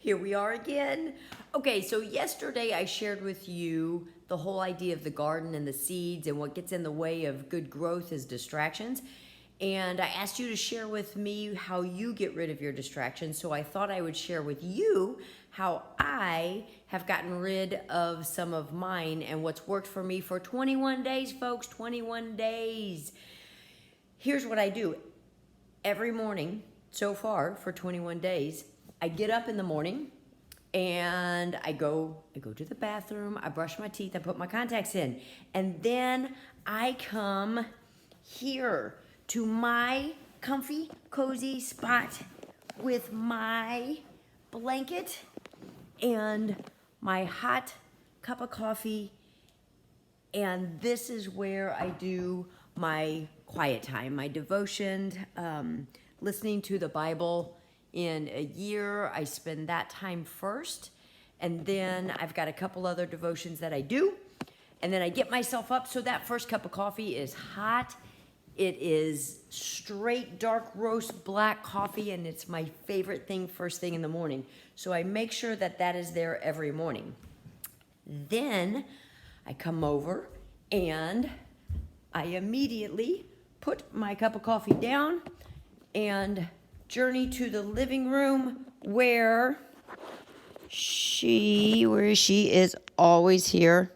Here we are again. Okay, so yesterday I shared with you the whole idea of the garden and the seeds and what gets in the way of good growth is distractions. And I asked you to share with me how you get rid of your distractions. So I thought I would share with you how I have gotten rid of some of mine and what's worked for me for 21 days, folks. 21 days. Here's what I do every morning so far for 21 days. I get up in the morning and I go to the bathroom, I brush my teeth, I put my contacts in, and then I come here to my comfy, cozy spot with my blanket and my hot cup of coffee, and this is where I do my quiet time, my devotion, listening to the Bible. In a year, I spend that time first, and then I've got a couple other devotions that I do, and then I get myself up. So that first cup of coffee is hot. It is straight dark roast black coffee, and it's my favorite thing first thing in the morning. So I make sure that that is there every morning. Then I come over and I immediately put my cup of coffee down and journey to the living room where she is always here.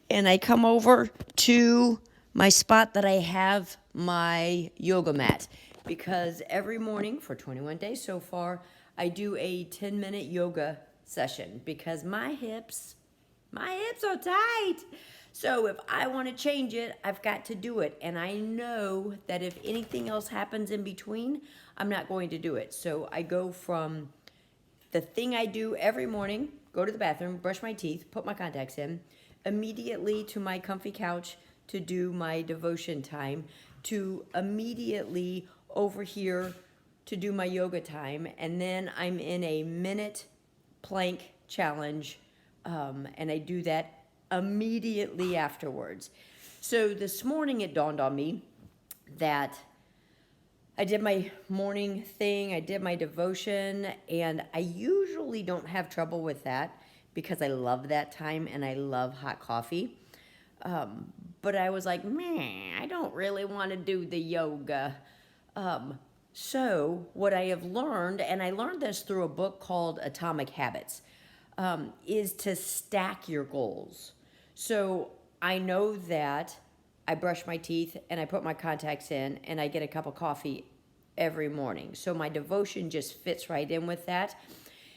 And I come over to my spot that I have my yoga mat, because every morning for 21 days so far, I do a 10-minute yoga session because my hips are tight. So if I want to change it, I've got to do it. And I know that if anything else happens in between, I'm not going to do it. So I go from the thing I do every morning, go to the bathroom, brush my teeth, put my contacts in, immediately to my comfy couch to do my devotion time, to immediately over here to do my yoga time. And then I'm in a minute plank challenge, and I do that immediately afterwards. So this morning it dawned on me that I did my morning thing, I did my devotion, and I usually don't have trouble with that because I love that time and I love hot coffee. But I was like, man, I don't really want to do the yoga. So what I have learned, and I learned this through a book called Atomic Habits, is to stack your goals. So I know that I brush my teeth and I put my contacts in and I get a cup of coffee every morning. So my devotion just fits right in with that.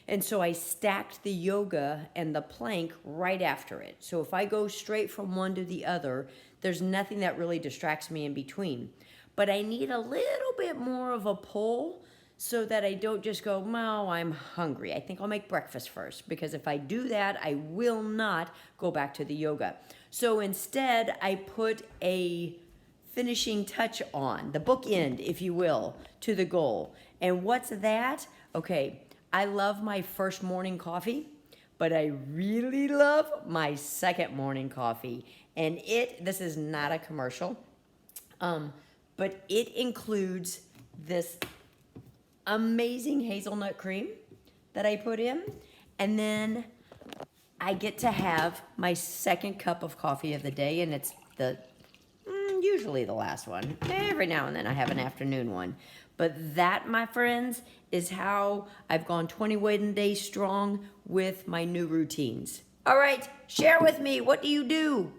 And so I stacked the yoga and the plank right after it. So if I go straight from one to the other, there's nothing that really distracts me in between. But I need a little bit more of a pull so that I don't just go, no, I'm hungry. I think I'll make breakfast first, because if I do that, I will not go back to the yoga. So instead, I put a finishing touch on, the bookend, if you will, to the goal. And what's that? Okay, I love my first morning coffee, but I really love my second morning coffee. And this is not a commercial, but it includes this amazing hazelnut cream that I put in, and then I get to have my second cup of coffee of the day, and it's usually the last one. Every now and then I have an afternoon one. But that, my friends, is how I've gone 21 days strong with my new routines. All right, share with me. What do you do?